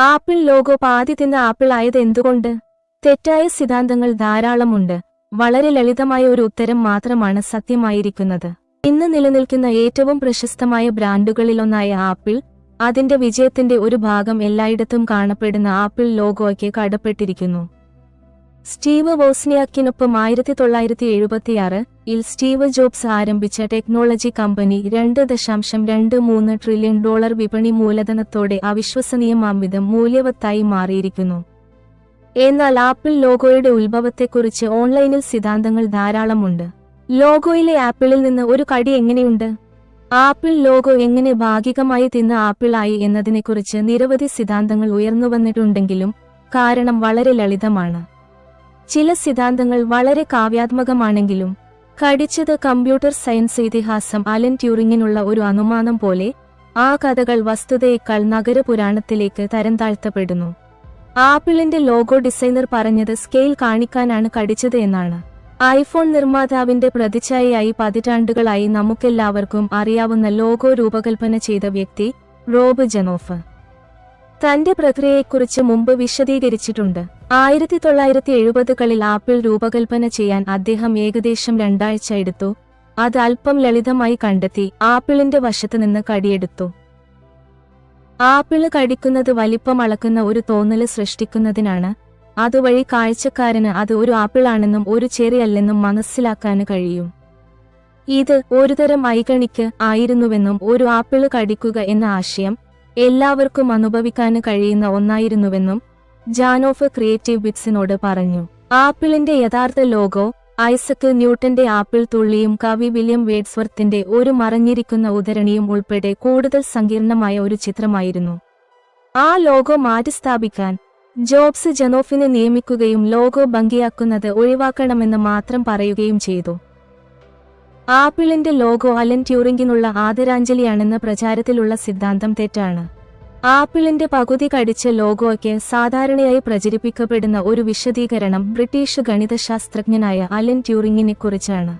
Apple logo പാതി തിന്ന apple ആയത് എന്തുകൊണ്ട്? തെറ്റായ സിദ്ധാന്തങ്ങൾ ധാരാളമുണ്ട്. വളരെ ലളിതമായ ഒരു ഉത്തരം മാത്രമാണ് സത്യമായിരിക്കുന്നത്. ഇന്ന് നിലനിൽക്കുന്ന ഏറ്റവും പ്രശസ്തമായ ബ്രാൻഡുകളിലൊന്നായ ആപ്പിൾ, അതിന്റെ വിജയത്തിന്റെ ഒരു ഭാഗം എല്ലായിടത്തും കാണപ്പെടുന്ന ആപ്പിൾ ലോഗോയ്ക്ക് കടപ്പെട്ടിരിക്കുന്നു. സ്റ്റീവ് വോസ്നിയാക്കിനൊപ്പം 1976-ൽ സ്റ്റീവ് ജോബ്സ് ആരംഭിച്ച ടെക്നോളജി കമ്പനി $2.23 ട്രില്യൺ വിപണി മൂലധനത്തോടെ അവിശ്വസനീയമാംവിധം മൂല്യവത്തായി മാറിയിരിക്കുന്നു. എന്നാൽ ആപ്പിൾ ലോഗോയുടെ ഉത്ഭവത്തെക്കുറിച്ച് ഓൺലൈനിൽ സിദ്ധാന്തങ്ങൾ ധാരാളമുണ്ട്. ലോഗോയിലെ ആപ്പിളിൽ നിന്ന് ഒരു കടി എങ്ങനെയുണ്ട്? ആപ്പിൾ ലോഗോ എങ്ങനെ ഭാഗികമായി തിന്ന ആപ്പിളായി എന്നതിനെക്കുറിച്ച് നിരവധി സിദ്ധാന്തങ്ങൾ ഉയർന്നുവന്നിട്ടുണ്ടെങ്കിലും കാരണം വളരെ ലളിതമാണ്. ചില സിദ്ധാന്തങ്ങൾ വളരെ കാവ്യാത്മകമാണെങ്കിലും കടിച്ചത് കമ്പ്യൂട്ടർ സയൻസ് ഇതിഹാസം അലൻ ട്യൂറിങ്ങിനുള്ള ഒരു അനുമാനം പോലെ ആ കഥകൾ വസ്തുതയേക്കാൾ നഗരപുരാണത്തിലേക്ക് തരംതാഴ്ത്തപ്പെടുന്നു. ആപ്പിളിന്റെ ലോഗോ ഡിസൈനർ പറഞ്ഞത് സ്കെയിൽ കാണിക്കാനാണ് കടിച്ചത് എന്നാണ്. ഐഫോൺ നിർമ്മാതാവിന്റെ പ്രതിച്ഛായയായി പതിറ്റാണ്ടുകളായി നമുക്കെല്ലാവർക്കും അറിയാവുന്ന ലോഗോ രൂപകൽപ്പന ചെയ്ത വ്യക്തി റോബ് ജനോഫ് തന്റെ പ്രക്രിയയെക്കുറിച്ച് മുമ്പ് വിശദീകരിച്ചിട്ടുണ്ട്. 1970കളിൽ ആപ്പിൾ രൂപകൽപ്പന ചെയ്യാൻ അദ്ദേഹം ഏകദേശം 2 ആഴ്ച എടുത്തു. അത് അല്പം ലളിതമായി കണ്ടെത്തി ആപ്പിളിന്റെ വശത്തുനിന്ന് കടിയെടുത്തു. ആപ്പിള് കടിക്കുന്നത് വലിപ്പം അളക്കുന്ന ഒരു തോന്നല് സൃഷ്ടിക്കുന്നതിനാണ്. അതുവഴി കാഴ്ചക്കാരന് അത് ഒരു ആപ്പിളാണെന്നും ഒരു ചെറിയല്ലെന്നും മനസ്സിലാക്കാന് കഴിയും. ഇത് ഒരുതരം ഐകണിക്ക് ആയിരുന്നുവെന്നും ഒരു ആപ്പിള് കടിക്കുക എന്ന ആശയം എല്ലാവർക്കും അനുഭവിക്കാന് കഴിയുന്ന ഒന്നായിരുന്നുവെന്നും ജാനോഫ് ക്രിയേറ്റീവ് ബിറ്റ്സിനോട് പറഞ്ഞു. ആപ്പിളിന്റെ യഥാർത്ഥ ലോഗോ ഐസക് ന്യൂട്ടന്റെ ആപ്പിൾ തുള്ളിയും കവി വില്യം വേഡ്സ്വർത്തിന്റെ ഒരു മറഞ്ഞിരിക്കുന്ന ഉദ്ധരണിയും ഉൾപ്പെടെ കൂടുതൽ സങ്കീർണമായ ഒരു ചിത്രമായിരുന്നു. ആ ലോഗോ മാറ്റിസ്ഥാപിക്കാൻ ജോബ്സ് ജനോഫിനെ നിയമിക്കുകയും ലോഗോ ഭംഗിയാക്കുന്നത് ഒഴിവാക്കണമെന്ന് മാത്രം പറയുകയും ചെയ്തു. ആപ്പിളിന്റെ ലോഗോ അലൻ ട്യൂറിങ്ങിനുള്ള ആദരാഞ്ജലിയാണെന്ന പ്രചാരത്തിലുള്ള സിദ്ധാന്തം തെറ്റാണ്. ആപ്പിളിന്റെ പകുതി കടിച്ച ലോഗോയ്ക്ക് സാധാരണയായി പ്രചരിപ്പിക്കപ്പെടുന്ന ഒരു വിശദീകരണം ബ്രിട്ടീഷ് ഗണിതശാസ്ത്രജ്ഞനായ അലൻ ട്യൂറിങ്ങിനെക്കുറിച്ചാണ്.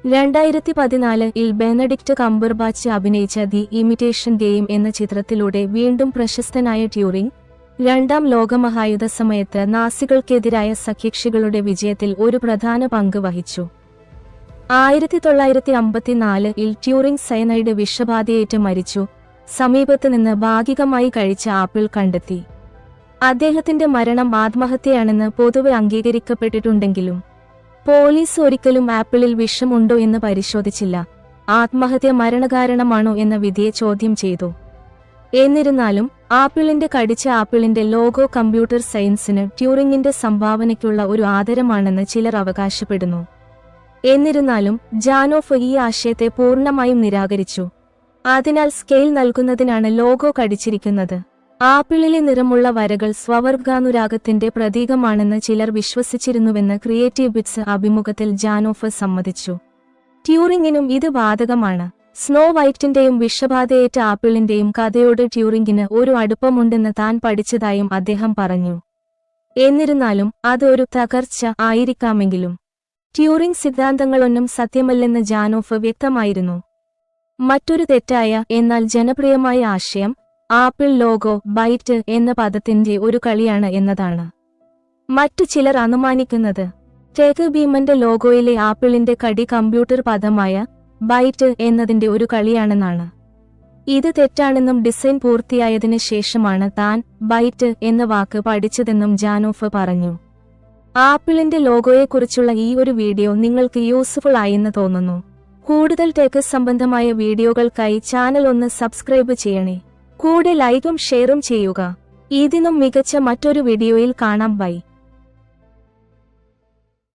2014-ൽ ബെനഡിക്റ്റ് കംബർബാച്ച് അഭിനയിച്ച ദി ഇമിറ്റേഷൻ ഗെയിം എന്ന ചിത്രത്തിലൂടെ വീണ്ടും പ്രശസ്തനായ ട്യൂറിങ് 2ാം ലോകമഹായുദ്ധ സമയത്ത് നാസികൾക്കെതിരായ സഖ്യകക്ഷികളുടെ വിജയത്തിൽ ഒരു പ്രധാന പങ്ക് വഹിച്ചു. 1954-ൽ ട്യൂറിങ് സയനൈഡ് വിഷബാധയേറ്റ് മരിച്ചു. സമീപത്ത് നിന്ന് ഭാഗികമായി കഴിച്ച ആപ്പിൾ കണ്ടെത്തി. അദ്ദേഹത്തിന്റെ മരണം ആത്മഹത്യയാണെന്ന് പൊതുവെ അംഗീകരിക്കപ്പെട്ടിട്ടുണ്ടെങ്കിലും പോലീസ് ഒരിക്കലും ആപ്പിളിൽ വിഷമുണ്ടോ എന്ന് പരിശോധിച്ചില്ല. ആത്മഹത്യ മരണകാരണമാണോ എന്ന വിധിയെ ചോദ്യം ചെയ്തു. എന്നിരുന്നാലും ആപ്പിളിന്റെ കടിച്ച ആപ്പിളിന്റെ ലോഗോ കമ്പ്യൂട്ടർ സയൻസിന് ട്യൂറിങ്ങിന്റെ സംഭാവനയ്ക്കുള്ള ഒരു ആദരമാണെന്ന് ചിലർ അവകാശപ്പെടുന്നു. എന്നിരുന്നാലും ജാനോഫ് ഈ ആശയത്തെ പൂർണ്ണമായും നിരാകരിച്ചു. അതിനാൽ സ്കെയിൽ നൽകുന്നതിനാണ് ലോഗോ കടിച്ചിരിക്കുന്നത്. ആപ്പിളിലെ നിറമുള്ള വരകൾ സ്വവർഗാനുരാഗത്തിന്റെ പ്രതീകമാണെന്ന് ചിലർ വിശ്വസിച്ചിരുന്നുവെന്ന് ക്രിയേറ്റീവ് ബിറ്റ്സ് അഭിമുഖത്തിൽ ജാനോഫ് സമ്മതിച്ചു. ട്യൂറിങ്ങിനും ഇത് ബാധകമാണ്. സ്നോ വൈറ്റിന്റെയും വിഷബാധയേറ്റ ആപ്പിളിന്റെയും കഥയോട് ട്യൂറിങ്ങിന് ഒരു അടുപ്പമുണ്ടെന്ന് താൻ പഠിച്ചതായും അദ്ദേഹം പറഞ്ഞു. എന്നിരുന്നാലും അത് ഒരു തകർച്ച ആയിരിക്കാമെങ്കിലും ട്യൂറിങ് സിദ്ധാന്തങ്ങളൊന്നും സത്യമല്ലെന്ന് ജാനോഫ് വ്യക്തമായിരുന്നു. മറ്റൊരു തെറ്റായ എന്നാൽ ജനപ്രിയമായ ആശയം ആപ്പിൾ ലോഗോ ബൈറ്റ് എന്ന പദത്തിന്റെ ഒരു കളിയാണ് എന്നതാണ്. മറ്റു ചിലർ അനുമാനിക്കുന്നത് ടെക് ബീമന്റെ ലോഗോയിലെ ആപ്പിളിന്റെ കടി കമ്പ്യൂട്ടർ പദമായ ബൈറ്റ് എന്നതിന്റെ ഒരു കളിയാണെന്നാണ്. ഇത് തെറ്റാണെന്നും ഡിസൈൻ പൂർത്തിയായതിന് ശേഷമാണ് താൻ ബൈറ്റ് എന്ന വാക്ക് പഠിച്ചതെന്നും ജാനോഫ് പറഞ്ഞു. ആപ്പിളിന്റെ ലോഗോയെക്കുറിച്ചുള്ള ഈ ഒരു വീഡിയോ നിങ്ങൾക്ക് യൂസ്ഫുൾ ആയെന്ന് തോന്നുന്നു. കൂടുതൽ ടെക് സംബന്ധമായ വീഡിയോകൾക്കായി ചാനൽ ഒന്ന് സബ്സ്ക്രൈബ് ചെയ്യണേ. കൂടെ ലൈക്കും ഷെയറും ചെയ്യുക. ഇതിനും മികച്ച മറ്റൊരു വീഡിയോയിൽ കാണാം. ബൈ.